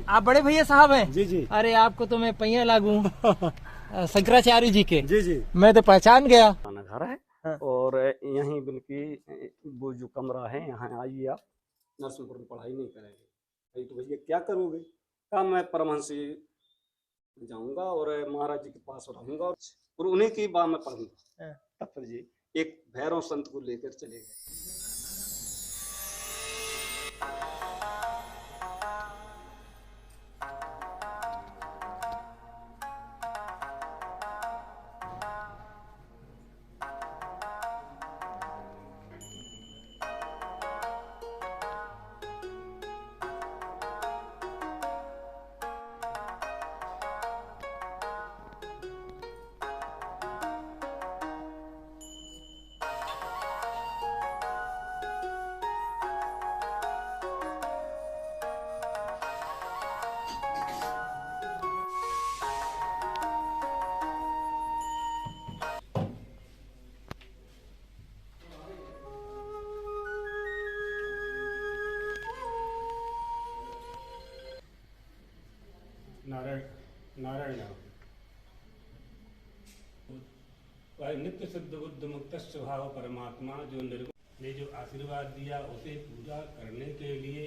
आप बड़े भैया साहब हैं? जी जी। अरे आपको तो मैं पैया लागू शंकराचार्य जी के। जी जी। मैं तो पहचान गया। खाना घर है। हाँ। और यहीं बल्कि वो जो कमरा है यहाँ आइए आप, नरसिंहपुर में पढ़ाई नहीं करेंगे भाई तो भैया क्या करोगे? कहा मैं परमहंसी जाऊंगा और महाराज जी के पास रहूंगा और उन्हीं की बात में पढ़ूंगा। तब फिर जी एक भैरव संत को लेकर चले गए। नारायण नारायण वह नित्य शुद्ध बुद्ध मुक्त स्वभाव परमात्मा जो निर्गुण ने जो आशीर्वाद दिया उसे पूजा करने के लिए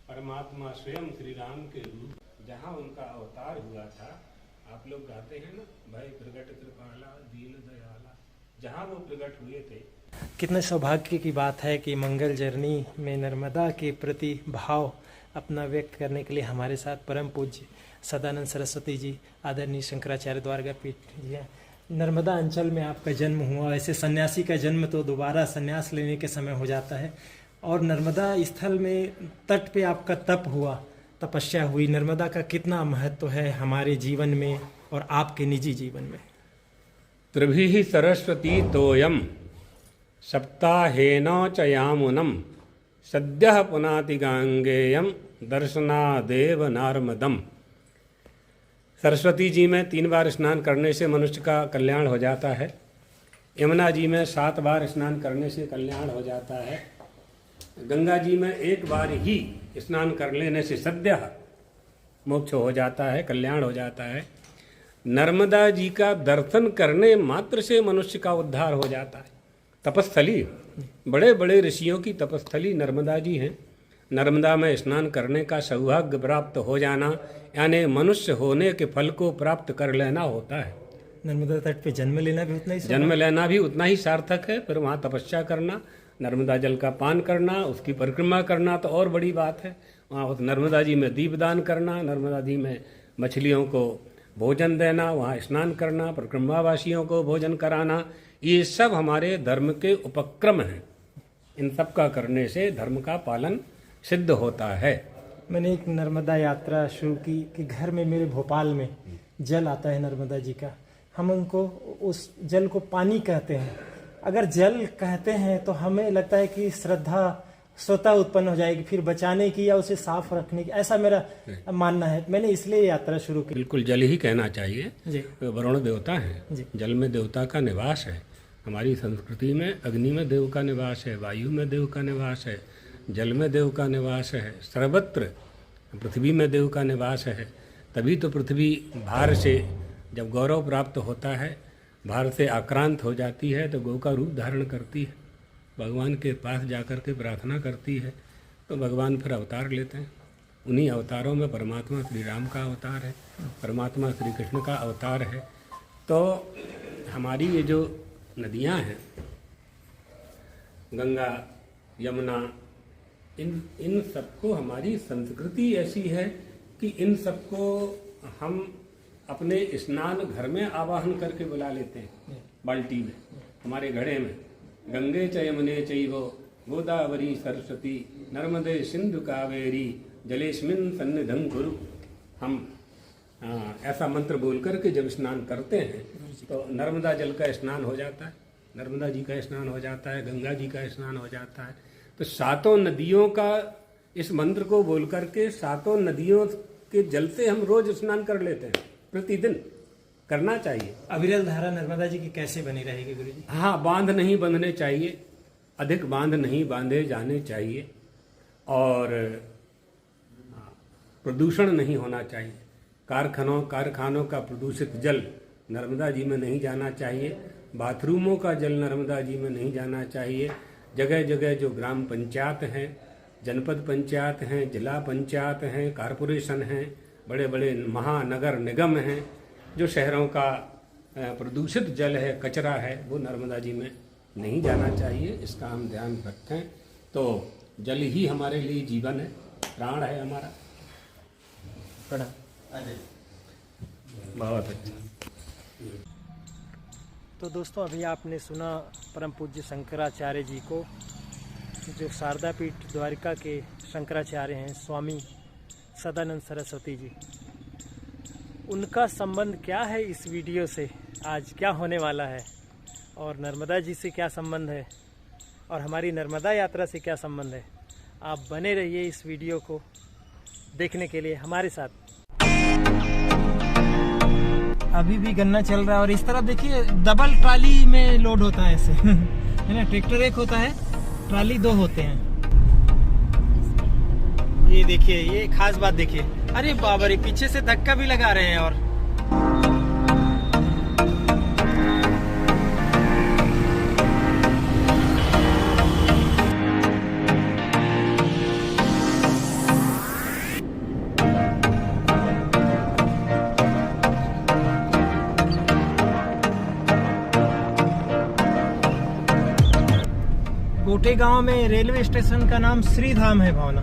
परमात्मा स्वयं श्री राम के रूप जहाँ उनका अवतार हुआ था। आप लोग गाते हैं ना, भय प्रगट कृपाला दीन दयाला, जहाँ वो प्रकट हुए थे। कितने सौभाग्य की बात है कि मंगल जर्नी में नर्मदा के प्रति भाव अपना व्यक्त करने के लिए हमारे साथ परम पूज्य सदानंद सरस्वती जी, आदरणीय शंकराचार्य द्वारका पीठ जी हैं। नर्मदा अंचल में आपका जन्म हुआ। ऐसे सन्यासी का जन्म तो दोबारा सन्यास लेने के समय हो जाता है, और नर्मदा स्थल में तट पे आपका तप हुआ, तपस्या हुई। नर्मदा का कितना महत्व है हमारे जीवन में और आपके निजी जीवन में? त्रिभिः सरस्वती तोयम सप्ताहेन च यामुनम सद्यः पुनाति गांगेयम दर्शनादेव नार्मदम। सरस्वती जी में 3 बार स्नान करने से मनुष्य का कल्याण हो जाता है। यमुना जी में 7 बार स्नान करने से कल्याण हो जाता है। गंगा जी में 1 बार ही स्नान कर लेने से सद्य मोक्ष हो जाता है, कल्याण हो जाता है। नर्मदा जी का दर्शन करने मात्र से मनुष्य का उद्धार हो जाता है। तपस्थली, बड़े बड़े ऋषियों की तपस्थली नर्मदा जी हैं। नर्मदा में स्नान करने का सौभाग्य प्राप्त हो जाना यानी मनुष्य होने के फल को प्राप्त कर लेना होता है। नर्मदा तट पे जन्म लेना भी उतना ही सार्थक है। फिर वहाँ तपस्या करना, नर्मदा जल का पान करना, उसकी परिक्रमा करना तो और बड़ी बात है। वहाँ उस नर्मदा जी में दीपदान करना, नर्मदा जी में मछलियों को भोजन देना, वहाँ स्नान करना, परिक्रमावासियों को भोजन कराना, ये सब हमारे धर्म के उपक्रम हैं। इन सब का करने से धर्म का पालन सिद्ध होता है। मैंने एक नर्मदा यात्रा शुरू की कि घर में मेरे भोपाल में जल आता है नर्मदा जी का। हम उनको उस जल को पानी कहते हैं। अगर जल कहते हैं तो हमें लगता है कि श्रद्धा स्वतः उत्पन्न हो जाएगी, फिर बचाने की या उसे साफ रखने की, ऐसा मेरा मानना है। मैंने इसलिए यात्रा शुरू की। बिल्कुल जल ही कहना चाहिए जी। वरुण देवता है, जल में देवता का निवास है। हमारी संस्कृति में अग्नि में देव का निवास है, वायु में देव का निवास है, जल में देव का निवास है, सर्वत्र पृथ्वी में देव का निवास है। तभी तो पृथ्वी भार से जब गौरव प्राप्त होता है, भार से आक्रांत हो जाती है तो गौ का रूप धारण करती है, भगवान के पास जाकर के प्रार्थना करती है, तो भगवान फिर अवतार लेते हैं। उन्हीं अवतारों में परमात्मा श्री राम का अवतार है, परमात्मा श्री कृष्ण का अवतार है। तो हमारी ये जो नदियाँ हैं, गंगा, यमुना, इन सबको हमारी संस्कृति ऐसी है कि इन सबको हम अपने स्नान घर में आवाहन करके बुला लेते हैं। बाल्टी में, हमारे घड़े में, गंगे च यमुने चैव गोदावरी सरस्वती नर्मदे सिंधु कावेरी जलेस्मिन् सन्निधं कुरु। हम ऐसा मंत्र बोल करके जब स्नान करते हैं तो नर्मदा जल का स्नान हो जाता है, नर्मदा जी का स्नान हो जाता है, गंगा जी का स्नान हो जाता है। तो 7 नदियों का इस मंत्र को बोल करके 7 नदियों के जल से हम रोज स्नान कर लेते हैं, प्रतिदिन करना चाहिए। अविरल धारा नर्मदा जी की कैसे बनी रहेगी गुरु जी? हाँ, बांध नहीं बंधने चाहिए, अधिक बांध नहीं बांधे जाने चाहिए। और प्रदूषण नहीं होना चाहिए। कारखानों का प्रदूषित जल नर्मदा जी में नहीं जाना चाहिए। बाथरूमों का जल नर्मदा जी में नहीं जाना चाहिए। जगह जगह जो ग्राम पंचायत हैं, जनपद पंचायत हैं, जिला पंचायत हैं, कारपोरेशन हैं, बड़े बड़े महानगर निगम हैं, जो शहरों का प्रदूषित जल है, कचरा है, वो नर्मदा जी में नहीं जाना चाहिए। इसका हम ध्यान रखें। तो जल ही हमारे लिए जीवन है, प्राण है हमारा। बहुत अच्छा। तो दोस्तों, अभी आपने सुना परम पूज्य शंकराचार्य जी को, जो शारदा पीठ द्वारिका के शंकराचार्य हैं, स्वामी सदानंद सरस्वती जी। उनका संबंध क्या है इस वीडियो से, आज क्या होने वाला है, और नर्मदा जी से क्या संबंध है, और हमारी नर्मदा यात्रा से क्या संबंध है, आप बने रहिए इस वीडियो को देखने के लिए हमारे साथ। अभी भी गन्ना चल रहा है, और इस तरफ देखिए डबल ट्राली में लोड होता है ऐसे है ना। ट्रैक्टर एक होता है, ट्राली दो होते हैं। ये देखिए, ये खास बात देखिए। अरे बाबा रे, पीछे से धक्का भी लगा रहे हैं। और गोटे गांव में रेलवे स्टेशन का नाम श्रीधाम है भावना।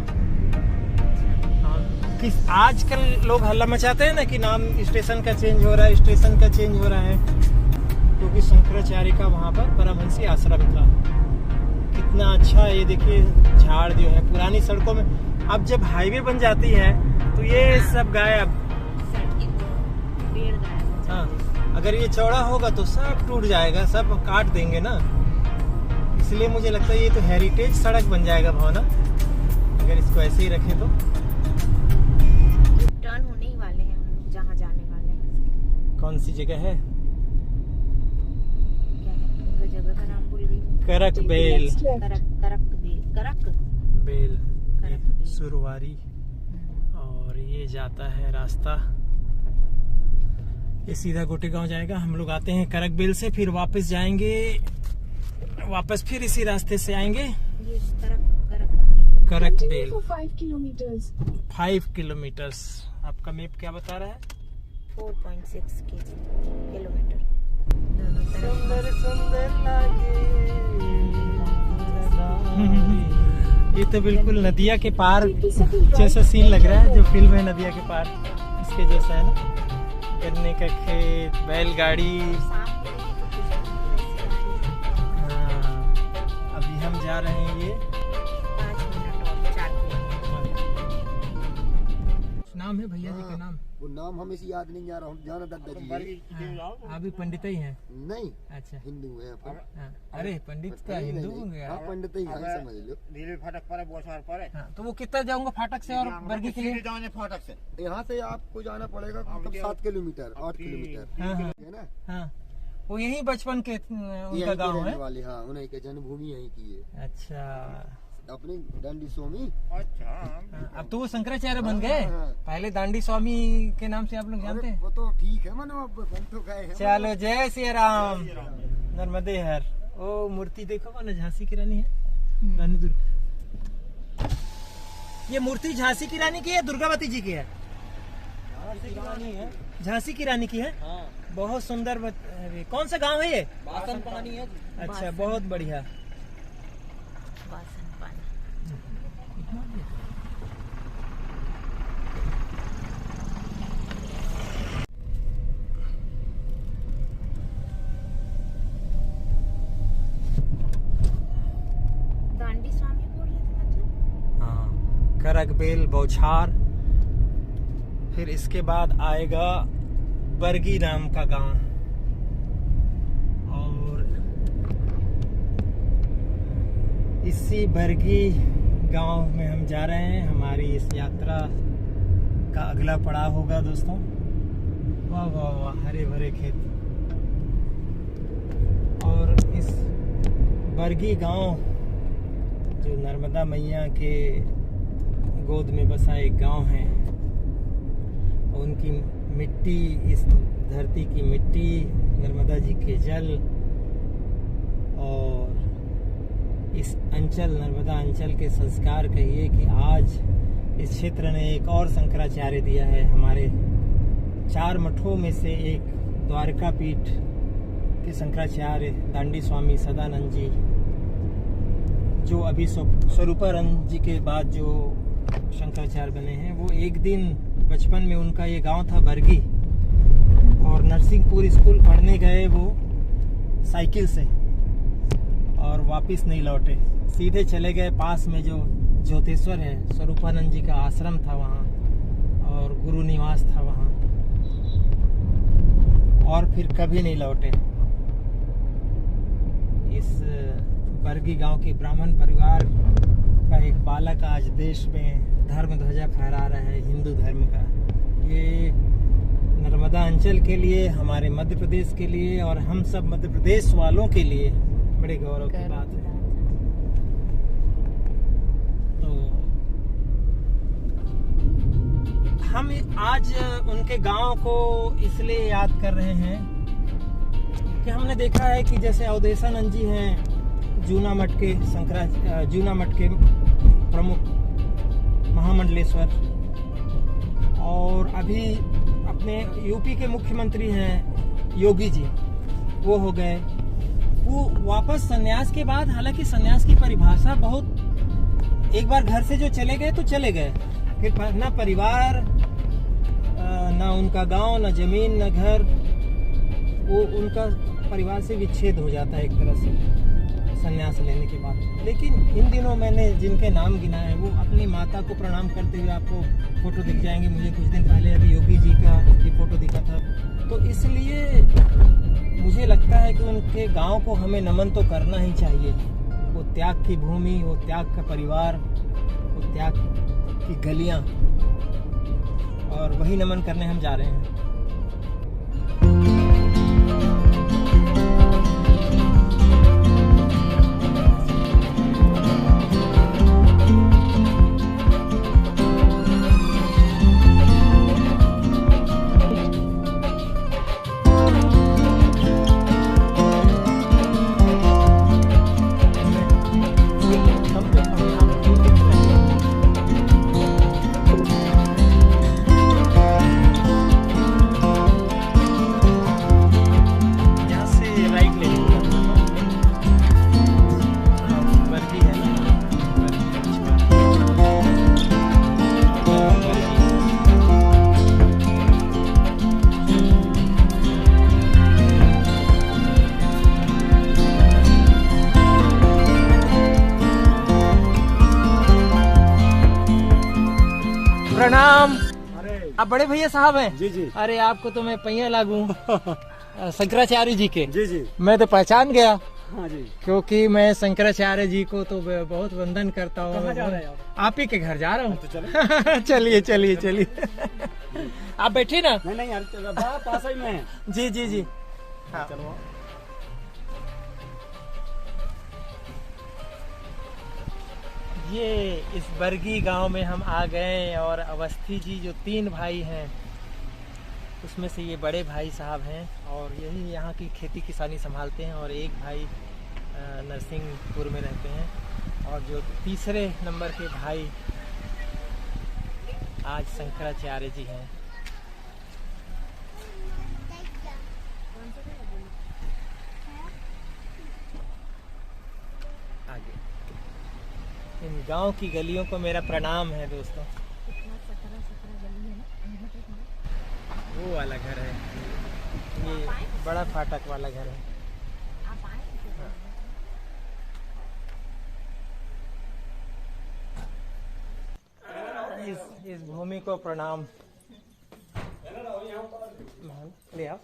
कि आजकल लोग हल्ला मचाते हैं ना कि नाम स्टेशन का चेंज हो रहा है, स्टेशन का चेंज हो रहा है, क्योंकि शंकराचार्य का वहाँ पर परमहंसी आश्रम था। कितना अच्छा, ये देखिए झाड़ जो है पुरानी सड़कों में। अब जब हाईवे बन जाती है तो ये सब गायब। हाँ, अगर ये चौड़ा होगा तो सब टूट जाएगा, सब काट देंगे ना। इसलिए मुझे लगता है ये तो हेरिटेज सड़क बन जाएगा भावना, अगर इसको ऐसे ही रखें तो। टर्न होने ही वाले हैं हम जहाँ जाने वाले हैं। कौन सी जगह है? क्या है उनका जगह का नाम भूल गई। करक बेल, करक बेल सुरवारी। और ये जाता है रास्ता, ये सीधा गोटे गांव जाएगा। हम लोग आते हैं करक बेल से, फिर वापस जाएंगे, वापस फिर इसी रास्ते से आएंगे। ये करक बेल 5 किलोमीटर्स। आपका मैप क्या बता रहा है? 4.6 किलोमीटर। सुंदर सुंदर लागे। ये तो बिल्कुल नदिया के पार जैसा सीन लग रहा है, जो फिल्म है नदिया के पार, इसके जैसा है ना। गन्ने का खेत, बैलगाड़ी। अभी हम जा रहे हैं ये 5 मिनट और 4 किलोमीटर। नाम है भैया जी का नाम? वो नाम हमें से याद नहीं आ रहा, हम जाना दादा जी हाँ, अभी पंडित ही हैं? नहीं, अच्छा, हिंदू है अपन। हाँ। अरे पंडित का हिंदू होंगे हाँ, यार। पंडित ही है, समझ लो। नीले फाटक पर है, बोसार पर है। हाँ, तो वो कितना जाऊंगा फाटक से और बरगी के लिए? जाने फाटक से यहाँ से आपको जाना पड़ेगा मतलब 7 किलोमीटर 8 किलोमीटर हाँ, हाँ, है ना। हाँ, वो यही बचपन के उनका यहीं के गांव रहने है। वाले, हाँ, उन्हीं के जन्मभूमि यहीं की है, अच्छा, अपने दांडी स्वामी। अच्छा हाँ, अब तो वो शंकराचार्य बन गए। हाँ, हाँ। पहले दांडी स्वामी के नाम से आप लोग जानते अरे हैं? वो तो ठीक है, मानो अब बन तो गए हैं। चलो, जय श्री राम, नर्मदे हर। ओ मूर्ति देखो ना, झांसी की रानी है, रानी दुर्गा। ये मूर्ति झांसी की रानी की है, दुर्गावती जी की है? झांसी की रानी की है। बहुत सुंदर। अरे कौन सा गांव है ये? बासन पानी है। अच्छा, बहुत बढ़िया। बासन पानी। दांडी स्वामी बोल रहे थे मतलब? हाँ, करक बेल, बौछार, फिर इसके बाद आएगा बरगी नाम का गांव। और इसी बरगी गांव में हम जा रहे हैं। हमारी इस यात्रा का अगला पड़ाव होगा दोस्तों। वाह वाह वाह, हरे भरे खेत। और इस बरगी गांव जो नर्मदा मैया के गोद में बसा एक गांव है, उनकी मिट्टी, इस धरती की मिट्टी, नर्मदा जी के जल और इस अंचल, नर्मदा अंचल के संस्कार कहिए कि आज इस क्षेत्र ने एक और शंकराचार्य दिया है। हमारे 4 मठों में से एक द्वारका पीठ के शंकराचार्य दांडी स्वामी सदानंद जी, जो अभी स्वरूपानंद जी के बाद जो शंकराचार्य बने हैं, वो एक दिन बचपन में उनका ये गांव था बरगी, और नरसिंहपुर स्कूल पढ़ने गए वो साइकिल से, और वापस नहीं लौटे, सीधे चले गए पास में जो ज्योतेश्वर है, स्वरूपानंद जी का आश्रम था वहाँ और गुरु निवास था वहाँ, और फिर कभी नहीं लौटे। इस बरगी गांव के ब्राह्मण परिवार का एक बालक आज देश में धर्म ध्वजा फहरा रहा है, हिंदू धर्म का। ये नर्मदा अंचल के लिए, हमारे मध्य प्रदेश के लिए और हम सब मध्य प्रदेश वालों के लिए बड़े गौरव की बात है। तो हम आज उनके गांव को इसलिए याद कर रहे हैं कि हमने देखा है कि जैसे अवधेशानंद जी हैं जूना मठ के जूना मठ के प्रमुख महामंडलेश्वर, और अभी अपने यूपी के मुख्यमंत्री हैं योगी जी, वो हो गए। वो वापस संन्यास के बाद, हालांकि संन्यास की परिभाषा बहुत, एक बार घर से जो चले गए तो चले गए, फिर ना परिवार, ना उनका गांव, ना जमीन, ना घर, वो उनका परिवार से विच्छेद हो जाता है एक तरह से संन्यास लेने के बाद। लेकिन इन दिनों मैंने जिनके नाम गिना है, वो अपनी माता को प्रणाम करते हुए आपको फोटो दिख जाएंगे। मुझे कुछ दिन पहले अभी योगी जी का भी फोटो दिखा था, तो इसलिए मुझे लगता है कि उनके गांव को हमें नमन तो करना ही चाहिए। वो त्याग की भूमि, वो त्याग का परिवार, वो त्याग की गलियां, और वही नमन करने हम जा रहे हैं। प्रणाम। आप बड़े भैया साहब हैं? जी जी। अरे आपको तो मैं पैया लागू शंकराचार्य जी के। जी जी। मैं तो पहचान गया। हाँ जी। क्योंकि मैं शंकराचार्य जी को तो बहुत वंदन करता हूँ। आप ही के घर जा रहा हूँ। तो चलिए चलिए चलिए। आप बैठिए ना। नहीं यार, पास ही में है। जी जी जी। हाँ। चलो। ये इस बरगी गांव में हम आ गए, और अवस्थी जी जो 3 भाई हैं, उसमें से ये बड़े भाई साहब हैं, और यही यहाँ की खेती किसानी संभालते हैं, और एक भाई नरसिंहपुर में रहते हैं, और जो तीसरे नंबर के भाई आज शंकराचार्य जी हैं। आगे इन गांव की गलियों को मेरा प्रणाम है दोस्तों। वो वाला घर है, ये बड़ा फाटक वाला घर है। इस भूमि को प्रणाम। ले आओ।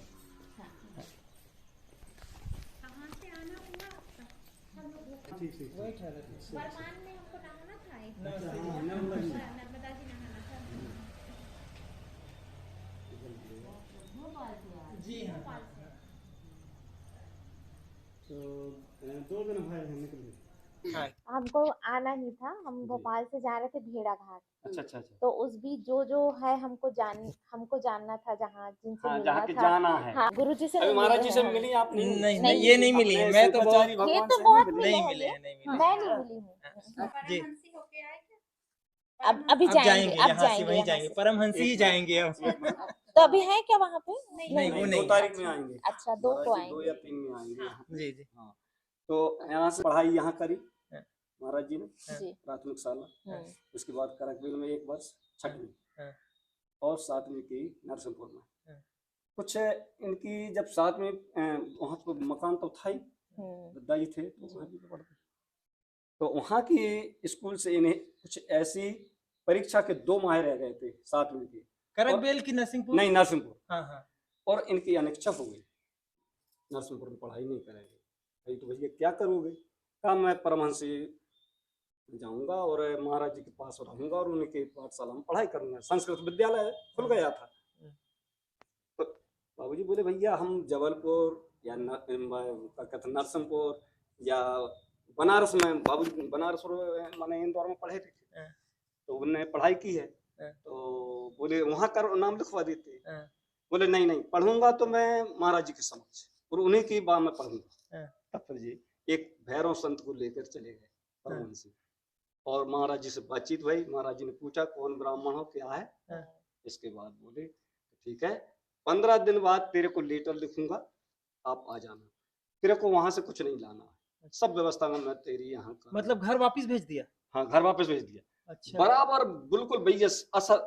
जी हाँ। तो 2 दिन भाई हम निकल गए। हमको आना ही था, हम भोपाल से जा रहे थे भेड़ा घाट। अच्छा अच्छा अच्छा। तो उस बीच जो है हमको जानना था, जहाँ जिनसे हाँ, मिलना जहाँ के था। जाना है। हाँ, गुरुजी से अभी नहीं महाराज मिले जी से हैं हम। मिली आप नहीं? नहीं नहीं, ये नहीं मिली है, अपने मैं तो बहुत शंकराचार्य ये भगवान तो से बहुत नहीं मिले नहीं हैं मिले ये। हैं, नहीं मिले मैं नहीं मिली हूँ। जी। परमहंसी होके आए क्या? अब अभी अब जाएंगे, जाएंगे अब यहाँ से जाएंगे वहीं यहाँ जाएंगे, से। परमहंसी ही जाएंगे अब। तो अभी है क्या वहाँ पे? नहीं, वो 2 नहीं। तारीख में आएंगे। अच्छा, 2 को महाराज जी 2 आएंगे। या 3 में आएंगे यहाँ। जी जी। हाँ, तो यहाँ से पढ़ाई यहाँ करी हाँ। महाराज जी ने, जी। प्राथमिक शाला। हम्म। उसके बाद करकबिल में 1 वर्ष, 6वीं हाँ। और 7वीं की नरसिंहपुर में। हाँ। कुछ इनकी जब 7वीं वहाँ तो मकान तो था ही, दादाजी थे तो वहाँ भी पढ़ते। तो वहाँ की स्कूल से इन्हें कुछ ऐसी परीक्षा के 2 माह रह गए थे 7वीं की। करकबेल की नरसिंहपुर? नहीं, नरसिंहपुर। हाँ हाँ। और इनकी अनिच्छा हो गई, नरसिंहपुर में पढ़ाई नहीं करेंगे। भाई तो भैया क्या करोगे? कहा मैं परमहंसी जाऊंगा और महाराज जी के पास रहूंगा और उनके पाठशाला में पढ़ाई करूंगा। संस्कृत विद्यालय खुल गया था। तो बाबूजी बोले भैया हम जबलपुर या नरसिंहपुर या बनारस में, बाबूजी बनारस माने इंदौर में पढ़े थे, तो उन्होंने पढ़ाई की है। तो बोले वहां कर नाम लिखवा देते। बोले नहीं नहीं, पढ़ूंगा तो मैं महाराज जी के समक्ष और उन्हीं की बात में पढ़ूंगा। तब फिर जी एक भैरव संत को लेकर चले गए परमहंसी, और महाराज जी से बातचीत हुई। महाराज जी ने पूछा कौन ब्राह्मण हो, क्या है? इसके बाद बोले ठीक है, 15 दिन बाद तेरे को लेटर लिखूंगा, आप आ जाना। तेरे को वहां से कुछ नहीं लाना है, सब व्यवस्था में मैं तेरी यहाँ का। मतलब घर वापस भेज दिया? हाँ, घर वापस भेज दिया। अच्छा। बराबर बिल्कुल भैया,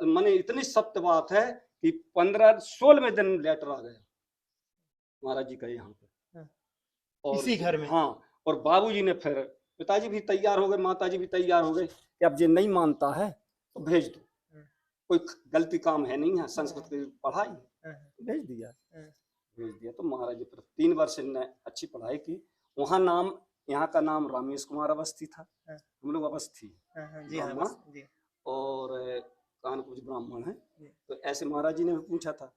माने इतनी सत्य बात है कि 15-16वें दिन लेटर आ गया महाराज जी का यहाँ पे। और इसी घर में? हाँ, और बाबूजी ने फिर, पिताजी भी तैयार हो गए, माताजी भी तैयार हो गए कि अब ये नहीं मानता है तो भेज दो, कोई गलती काम है नहीं है, संस्कृत की पढ़ाई भेज दिया। तो महाराज जी फिर 3 वर्ष ने अच्छी पढ़ाई की। वहाँ नाम, यहाँ का नाम रमेश कुमार अवस्थी था। हम लोग अवस्थी जी, और कानपुर ब्राह्मण है। तो ऐसे महाराज जी ने पूछा था।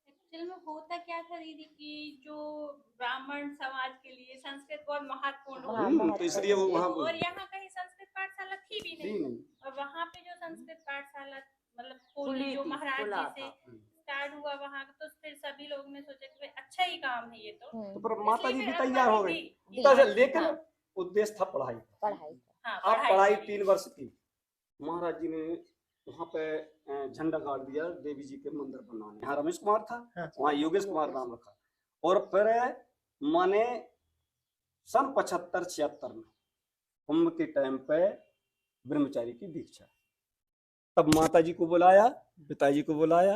एक्चुअल में होता क्या था दीदी कि जो ब्राह्मण समाज के लिए संस्कृत बहुत महत्वपूर्ण तो इसलिए वो वहाँ, और यहाँ कहीं संस्कृत पाठशाला थी भी नहीं। और वहाँ पे जो संस्कृत पाठशाला मतलब खुली जो महाराज जी से स्टार्ट हुआ वहाँ, तो फिर सभी लोग ने सोचा कि अच्छा ही काम है ये तो पर माता जी भी तैयार हो गई। लेकिन उद्देश्य था पढ़ाई। आप पढ़ाई 3 वर्ष की। महाराज जी ने वहाँ पे झंडा गाड़ दिया देवी जी के मंदिर बनाने। यहाँ रमेश कुमार था, वहाँ योगेश कुमार नाम रखा। और फिर माने सन 75-76 में कुंभ के टाइम पे ब्रह्मचारी की दीक्षा। तब माता जी को बुलाया, पिताजी को बुलाया,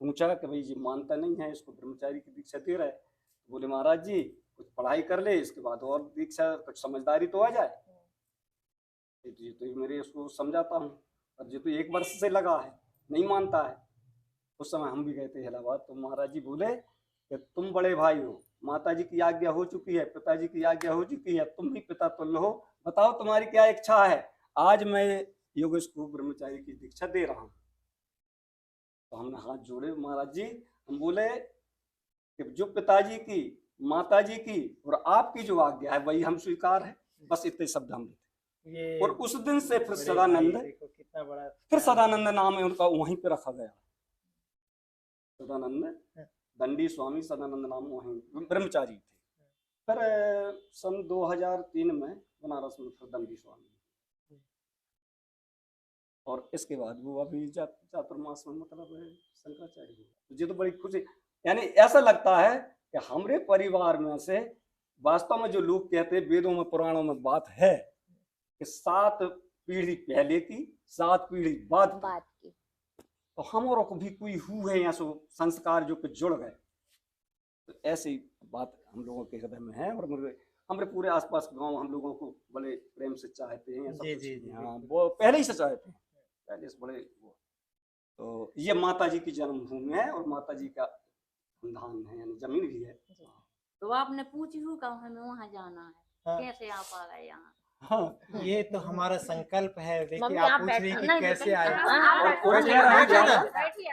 पूछा कि भाई जी मानता नहीं है, इसको ब्रह्मचारी की दीक्षा दे रहा है। बोले महाराज जी कुछ पढ़ाई कर ले, इसके बाद और दीक्षा, कुछ समझदारी तो आ जाए। तो मेरे इसको समझाता हूँ, अब ये तो 1 वर्ष से लगा है, नहीं मानता है। उस समय हम भी गए थे इलाहाबाद। तो महाराज जी बोले कि तुम बड़े भाई हो, माता जी की आज्ञा हो चुकी है, पिताजी की आज्ञा हो चुकी है, तुम भी पिता तुल्य हो, बताओ तुम्हारी क्या इच्छा है। आज मैं योगेश को ब्रह्मचारी की दीक्षा दे रहा हूँ। तो हमने हाथ जोड़े महाराज जी, हम बोले कि जो पिताजी की, माताजी की और आपकी जो आज्ञा है वही हम स्वीकार है, बस इतने शब्द हम देते। और उस दिन से फिर सदानंद, कितना बड़ा, फिर सदानंद नाम है उनका, वहीं पे रखा गया। सदानंद दंडी स्वामी सदानंद नाम वहीं ब्रह्मचारी थे। फिर सन 2003 में बनारस में फिर दंडी स्वामी, और इसके बाद वो अभी चातुर्मास में मतलब शंकराचार्य हुआ। मुझे तो बड़ी खुशी, यानी ऐसा लगता है कि हमारे परिवार में से वास्तव में जो लोग कहते हैं वेदों में पुराणों में बात है कि 7 पीढ़ी पहले की 7 पीढ़ी बाद की, तो हमारों को भी कोई हुए हैं ऐसे संस्कार जो कि जुड़ गए। तो ऐसी बात हम लोगों के हृदय में है। और हमारे पूरे आसपास गांव हम लोगों को बड़े प्रेम से चाहते हैं। जी, हाँ, वो पहले ही से चाहते हैं, पहले से बड़े वो। तो ये माता जी की जन्मभूमि है और माता जी का खानदान है, यानी जमीन भी है। तो आपने पूछी हूँ हमें वहाँ जाना है, कैसे आप आ गए यहाँ? हाँ, ये तो हमारा संकल्प है। देखिए आप पूछ रही कि कैसे आए। बैठिए।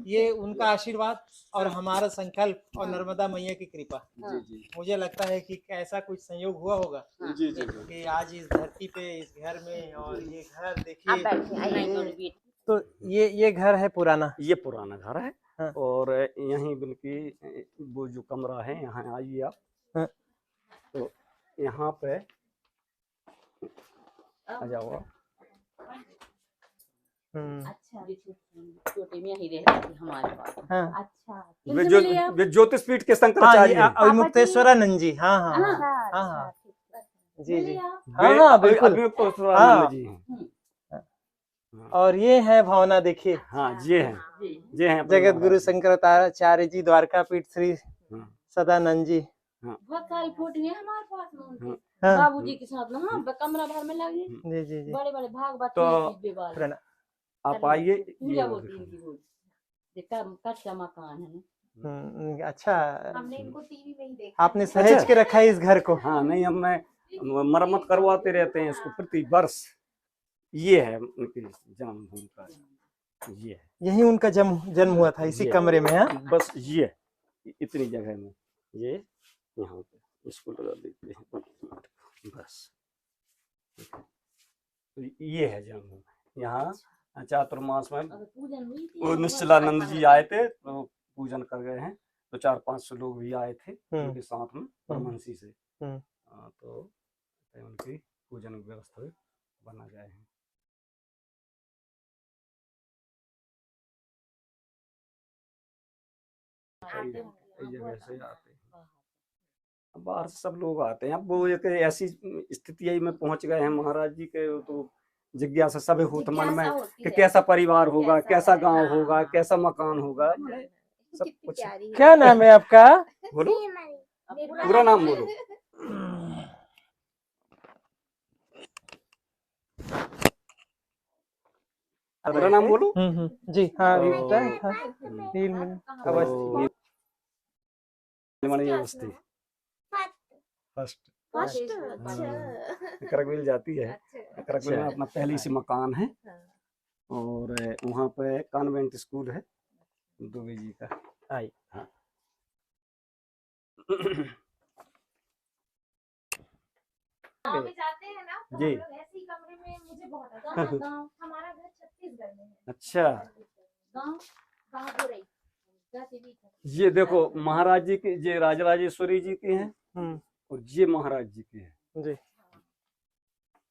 ये उनका आशीर्वाद और हमारा संकल्प और नर्मदा मैया की कृपा। जी जी मुझे लगता है कि ऐसा कुछ संयोग हुआ होगा जी जी जी। कि आज इस धरती पे इस घर में, और ये घर आप देखिए, बैठिए, आइए। नहीं, तो ये घर है पुराना। ये पुराना घर है। हाँ। और यहीं बल्कि वो जो कमरा है, यहाँ आइए आप। हाँ। तो यहाँ पे आ जाओ आप। अच्छा छोटे में ही रहती थी हमारे पास। हाँ। अच्छा वे ज्योतिषपीठ के हाँ, शंकराचार्य हैं। अविमुक्तेश्वरानंद जी। हाँ हाँ हाँ अच्छा हाँ हाँ, अच्छा, ठीक है। जी जी, वे हाँ हाँ बिल्कुल। अविमुक्तेश्वरानंद हाँ। जी हैं। और ये है भावना, देखिए, हाँ ये हैं, ये हैं अपने जगत गुरु महाराज जी। शंकराचार्य जी, द्वारका पीठ श्री हाँ। सदानंद जी। बहुत सारी फोटो है हमारे पास में उनकी, हाँ। बाबूजी के साथ में। हाँ, कमरा भर में लगी जी जी जी। बड़े बड़े भागवत तो प्रणाम। आप आइए। पूजा ये होती इनकी वो कच्चा मकान है ना। अच्छा, हमने इनको टीवी में ही देखा। आपने सहेज के रखा है इस घर को। हाँ नहीं, हम मरम्मत करवाते रहते हैं इसको प्रति वर्ष। ये है उनकी जन्मभूमि का, ये है। यही उनका जन्म हुआ था, इसी ये। कमरे में। हाँ बस ये इतनी जगह में, ये यहाँ पे इसको लगा देते हैं बस। तो ये है जन्मभूमि। यहाँ चातुर्मास में पूजन हुई थी वो निश्चलानंद जी आए थे, तो पूजन कर गए हैं। तो 400-500 लोग भी आए थे उनके साथ में, परमहंसी से। तो उनकी पूजन व्यवस्था भी बना गए हैं। कई जगह से आते हैं, बाहर से सब लोग आते हैं। अब वो एक ऐसी स्थिति में पहुंच गए हैं महाराज जी के, तो जिज्ञासा सब होता मन में कि कैसा परिवार होगा, कैसा गांव होगा, कैसा मकान होगा, सब कुछ। क्या नाम है आपका? बोलो, पूरा नाम बोलो। पूरा नाम बोलो। जी हाँ, नीलमणि अवस्थी फर्स्ट करकविल जाती है। करकविल में अपना पहली से मकान है। और वहाँ पे कॉन्वेंट स्कूल है दुबे जी का। आई। हाँ। गाँव में जाते हैं ना, तो जी। हम लोग ऐसे ही कमरे में, मुझे बहुत अच्छा लगता है। हमारा घर छत्तीसगढ़ में है। अच्छा, गाँव हो रही ये देखो महाराज जी के, ये राजराजेश्वरी जी के हैं और ये महाराज जी के हैं जी।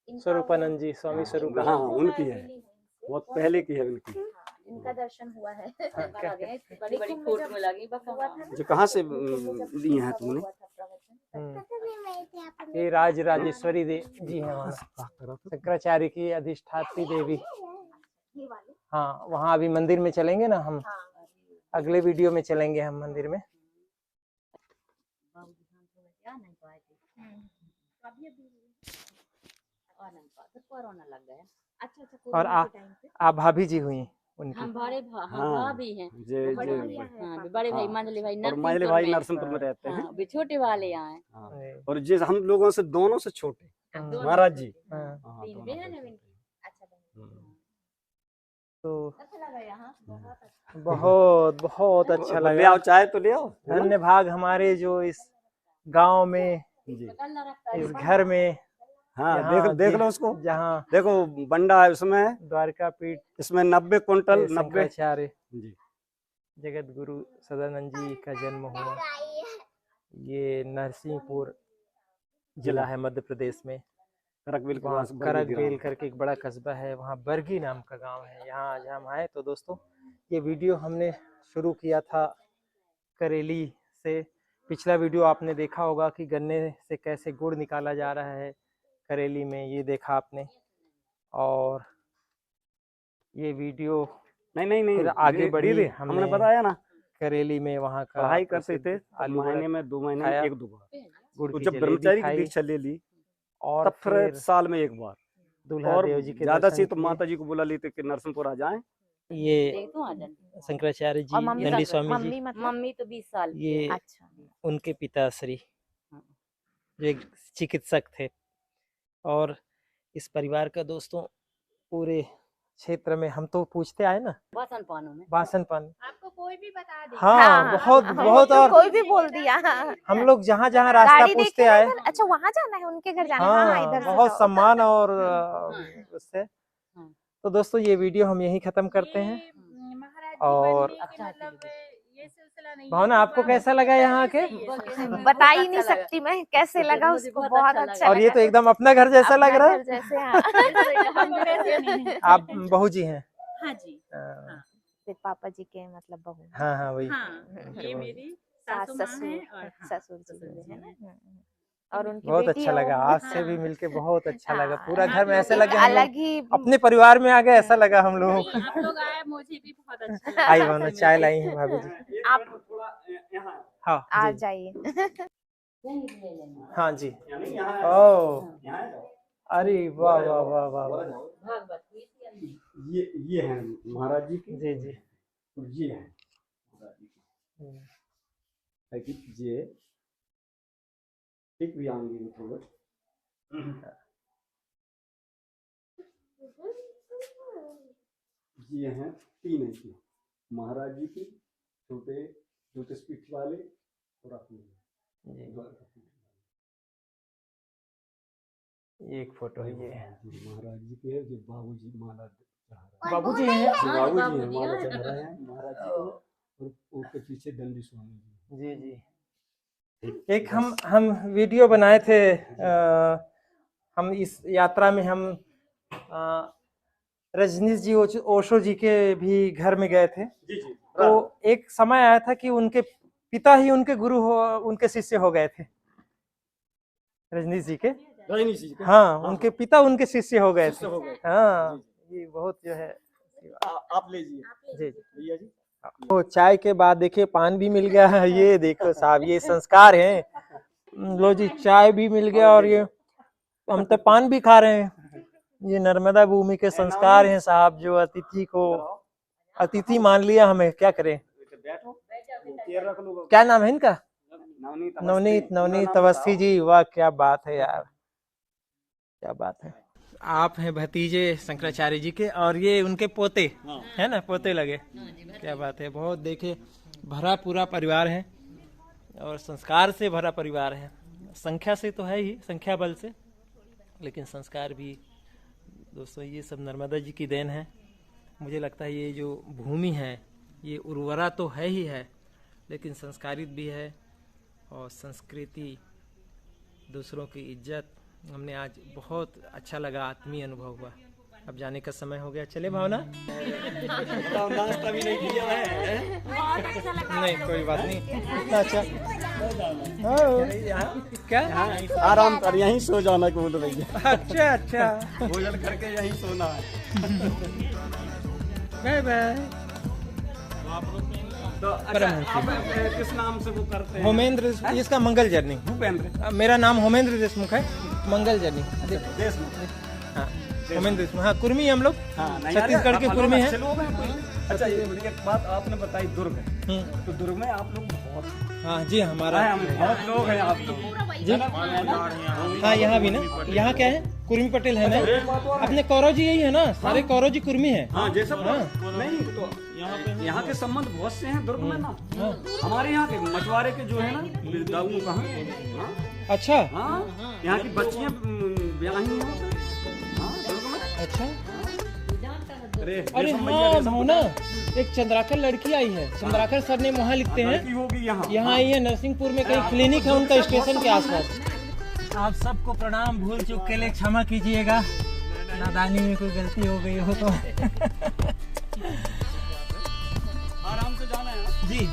स्वरूपानंद जी, स्वामी स्वरूप। हाँ उनकी है, बहुत पहले की है उनकी। इनका दर्शन हुआ है। बड़ी बड़ी फोटो में लगी जो कहाँ से ली हैं तुमने? ये राजराजेश्वरी जी है, वहाँ शंकराचार्य की अधिष्ठात्री देवी। हाँ, वहाँ अभी मंदिर में चलेंगे ना हम, अगले वीडियो में चलेंगे हम मंदिर में। कोरोना लग गया। अच्छा। और आप भाभी जी हुई उनकी? हम भाभी हैं। बड़े भाई मंजली भाई नरसिंहपुर में रहते हैं। अभी छोटे वाले यहाँ हैं। और ये हम लोगों से दोनों से छोटे महाराज जी। तो अच्छा लगा यहाँ, बहुत बहुत अच्छा ले लगा। आओ चाय तो ले आओ। धन्य भाग हमारे जो इस गांव में, इस घर में। हाँ देख लो उसको, जहाँ देखो बंडा है उसमें, द्वारका पीठ, इसमें 90 कुंटल 90 शंकराचार्य जी जगत गुरु सदानंद जी का जन्म हुआ। ये नरसिंहपुर जिला है मध्य प्रदेश में। करकवेल करके एक बड़ा कस्बा है, वहाँ बरगी नाम का गांव है। यहाँ आज हम आए। तो दोस्तों, ये वीडियो हमने शुरू किया था करेली से। पिछला वीडियो आपने देखा होगा कि गन्ने से कैसे गुड़ निकाला जा रहा है करेली में, ये देखा आपने। और ये वीडियो नहीं फिर आगे बढ़ी, हमने बताया ना करेली में वहाँ का पढ़ाई करते थे आलू महीने में 2 महीने में 1-2 बार। गुड़ तो की जब जलेबी ब्रह्मचारी की खाई, दीक्षा ले ली और तब फिर साल में 1 बार। दूल्हा और देव जी के ज्यादा दर्शन से तो किए। माता जी को बुला लेते कि नरसिंहपुर आ जाएं। ये शंकराचार्य जी, दंडी स्वामी जी, मम्मी तो 20 साल की ये है। उनके पिताश्री जो एक चिकित्सक थे। और इस परिवार का दोस्तों पूरे क्षेत्र में हम तो पूछते आए ना, बासन पानों में बासन पानी। आपको कोई भी बता दे। हाँ, बहुत बहुत। और कोई भी बोल दिया। हम लोग जहाँ जहाँ रास्ता गाड़ी पूछते देखे आए, ना, अच्छा वहाँ जाना है, उनके घर जाना है। हाँ, हाँ, इधर से बहुत जाओ। सम्मान और उससे। तो दोस्तों ये वीडियो हम यही खत्म करते हैं। ये महाराज जी और बनने के मतलब ये सिलसिला नहीं है भावना, कि आपको बाबू कैसा जी लगा यहाँ पहले के? से ये सब बता ही नहीं सकती मैं कैसे लगा मुझे उसको, बहुत बहुत अच्छा अच्छा और ये लगा। तो एकदम अपना घर जैसा लग रहा अपना है। घर जैसे। हाँ। हम वैसे नहीं हैं। आप बहू जी हैं? हाँ जी। फिर पापा जी के मतलब बहू। हाँ हाँ वही। हाँ, ये मेरी सास सासू माँ ससुर, हैं और ससुर जी भी है ना। और उनकी बहुत बेटी अच्छा है, लगा, वो आज हाँ। से भी मिलके बहुत अच्छा लगा। हाँ, पूरा घर आप में ऐसा लोग लगे हम अलग लोग ही अपने परिवार में आ गए, ऐसा लगा हम लोगों को। आप लोग आए, मुझे भी बहुत अच्छा लगा। आई भावना, चाय लाई हैं भाभी जी। आप थोड़ा यहाँ हाँ आ जी। जाइए। हाँ जी। यहाँ ओ, यहाँ अरे वाह वाह वाह वाह वाह। ये है महाराज जी की। जी जी। ये है महाराज जी की। ये ठीक भी आएंगे थोड़ा। ये हैं 3 ऐसी, महाराज जी की, छोटे ज्योतिष पीठ वाले और अपने। ये एक फोटो है, ये महाराज जी के है, जो बाबूजी माला बाबूजी हैं। बाबूजी हैं, माला चढ़ा रहे हैं महाराज जी को, और उनके पीछे दंडी स्वामी जी। जी जी। एक हम वीडियो बनाए थे, हम इस यात्रा में हम रजनीश जी ओशो जी के भी घर में गए थे। जी जी। तो एक समय आया था कि उनके पिता ही उनके गुरु उनके शिष्य हो गए थे, रजनीश जी के। रजनीश जी के? हाँ, उनके पिता उनके शिष्य हो गए शिष्य थे। हो गए। हाँ, ये बहुत जो है। आप लीजिए जी भैया जी। तो चाय के बाद देखिए पान भी मिल गया है। ये देखो साहब, ये संस्कार हैं। लो जी, चाय भी मिल गया और ये हम तो पान भी खा रहे हैं। ये नर्मदा भूमि के संस्कार हैं साहब, जो अतिथि को अतिथि मान लिया हमें, क्या करें। क्या नाम है इनका? नवनीत अवस्थी जी। वाह, क्या बात है यार, क्या बात है। आप हैं भतीजे शंकराचार्य जी के, और ये उनके पोते है ना, पोते लगे। क्या बात है। बहुत देखिए भरा पूरा परिवार है और संस्कार से भरा परिवार है। संख्या से तो है ही, संख्या बल से, लेकिन संस्कार भी। दोस्तों ये सब नर्मदा जी की देन है। मुझे लगता है ये जो भूमि है ये उर्वरा तो है ही है, लेकिन संस्कारित भी है। और संस्कृति, दूसरों की इज्जत, हमने आज बहुत अच्छा लगा, आत्मीय अनुभव हुआ। अब जाने का समय हो गया, चले भावना। नाश्ता भी नहीं किया है। नहीं कोई बात नहीं। अच्छा क्या आराम कर, यहीं सो जाना बोल रही है। अच्छा अच्छा, भोजन करके यहीं सोना है। Bye bye. तो अच्छा, आप किस नाम से वो करते हैं? होमेंद्र, इसका मंगल जर्नी। भूपेंद्र। मेरा नाम होमेंद्र देशमुख है। मंगल जर्नी। देशमुख। हाँ, होमेंद्र देशमुख। हाँ, कुर्मी हम लोग। हाँ, छत्तीसगढ़ के कुर्मी हैं। अच्छे लोग हैं कोई। अच्छा, ये एक बात आपने बताई दुर्ग, तो दुर्ग में आप लोग बहुत। हाँ जी, हमारा बहुत लोग हैं आप लोग जी। हाँ, यहाँ भी ना, यहाँ क्या है, कुर्मी पटेल है ना। अपने कौरव जी यही है ना, सारे कौरव जी कुर्मी है। हाँ, जैसा नहीं तो यहाँ के संबंध बहुत से हैं दुर्ग में ना। हमारे यहाँ के मछुआरे के जो है ना, दाऊ कहाँ। अच्छा। हाँ, यहाँ की बच्चियाँ ब्याही हैं। अच्छा। अरे हाँ भावना, एक चंद्राकर लड़की आई है। चंद्राकर सर ने वहाँ लिखते हैं, यहाँ आई है नरसिंहपुर में, कहीं क्लिनिक है उनका स्टेशन के आसपास। आप सबको प्रणाम, भूल चूक के लिए क्षमा कीजिएगा, नादानी में कोई गलती हो गई हो तो। आराम से जाना है जी।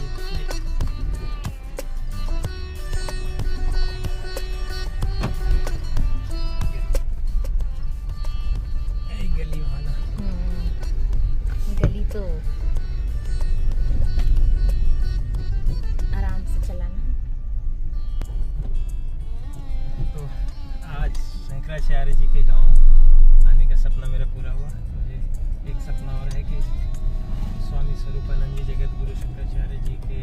गली वाला गली तो आराम से चलाना। तो आज शंकराचार्य जी के गांव आने का सपना मेरा पूरा हुआ। मुझे एक सपना और है कि स्वामी स्वरूपानंद जी जगत गुरु शंकराचार्य जी के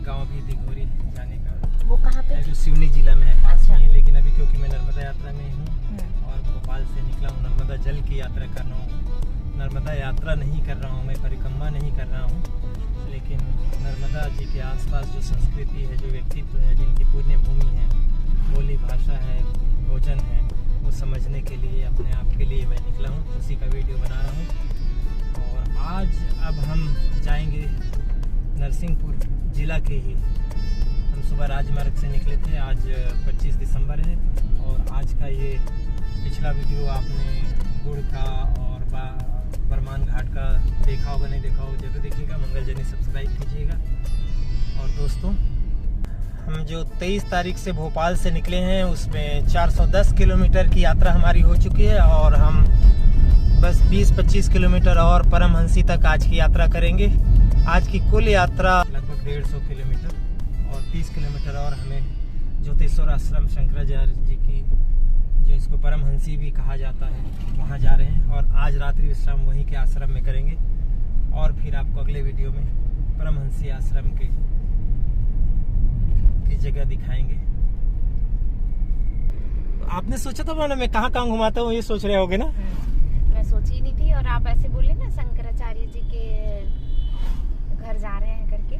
गांव भी दिघोरी जाने का। वो कहाँ पे? जो सिवनी जिला में है, पास में है, लेकिन अभी क्योंकि मैं नर्मदा यात्रा में हूँ भोपाल से निकला हूँ, नर्मदा जल की यात्रा कर रहा हूँ। नर्मदा यात्रा नहीं कर रहा हूँ मैं, परिक्रमा नहीं कर रहा हूँ, लेकिन नर्मदा जी के आसपास जो संस्कृति है, जो व्यक्तित्व है, जिनकी पुण्य भूमि है, बोली भाषा है, भोजन है, वो समझने के लिए, अपने आप के लिए मैं निकला हूँ। उसी का वीडियो बना रहा हूँ। और आज अब हम जाएंगे नरसिंहपुर जिला के ही। हम सुबह राजमार्ग से निकले थे। आज 25 दिसंबर है और आज का ये पिछला वीडियो आपने गुड़ का और बरमान घाट का देखा होगा, नहीं देखा होगा जरूर देखिएगा। मंगल जर्नी सब्सक्राइब कीजिएगा। और दोस्तों, हम जो 23 तारीख से भोपाल से निकले हैं उसमें 410 किलोमीटर की यात्रा हमारी हो चुकी है और हम बस 20-25 किलोमीटर और परमहंसी तक आज की यात्रा करेंगे। आज की कुल यात्रा लगभग 150 किलोमीटर और 30 किलोमीटर और हमें ज्योतिश्वर आश्रम शंकराचार्य जी की, जो इसको परमहंसी भी कहा जाता है, वहाँ जा रहे हैं। और आज रात्रि विश्राम वहीं के आश्रम में करेंगे और फिर आपको अगले वीडियो में परमहंसी आश्रम की जगह दिखाएंगे। तो आपने सोचा था मैंने मैं कहाँ घुमाता हूँ, ये सोच रहे होगे ना? मैं सोची नहीं थी, और आप ऐसे बोले ना शंकराचार्य जी के घर जा रहे हैं करके,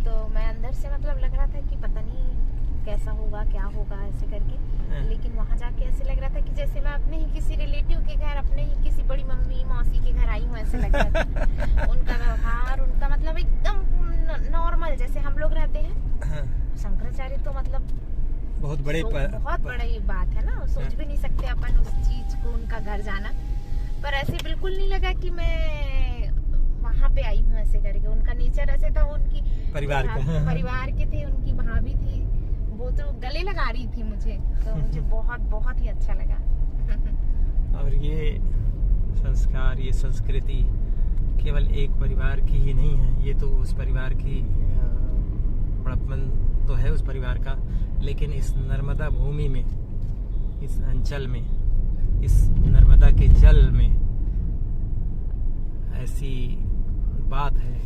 तो मैं अंदर से मतलब लग रहा था कि पता नहीं कैसा होगा, क्या होगा ऐसे करके। लेकिन वहाँ जाके ऐसे लग रहा था कि जैसे मैं अपने ही किसी रिलेटिव के घर, अपने ही किसी बड़ी मम्मी मौसी के घर आई हूँ, ऐसे लग रहा था। उनका व्यवहार, उनका मतलब एकदम नॉर्मल जैसे हम लोग रहते हैं। शंकराचार्य तो मतलब बहुत बड़ी बात है ना, सोच भी नहीं सकते अपन उस चीज को, उनका घर जाना। पर ऐसे बिल्कुल नहीं लगा कि मैं वहाँ पे आई हूँ ऐसे करके। उनका नेचर ऐसे था, उनकी परिवार के थे, उनकी भाभी थी, वो तो गले लगा रही थी मुझे, तो मुझे बहुत ही अच्छा लगा। और ये संस्कार, ये संस्कृति केवल एक परिवार की ही नहीं है, ये तो उस परिवार की बड़प्पन तो है उस परिवार का, लेकिन इस नर्मदा भूमि में, इस अंचल में, इस नर्मदा के जल में ऐसी बात है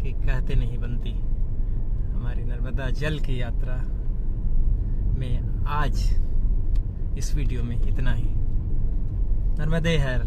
कि कहते नहीं बनती। हमारी नर्मदा जल की यात्रा में आज इस वीडियो में इतना ही। नर्मदे हर।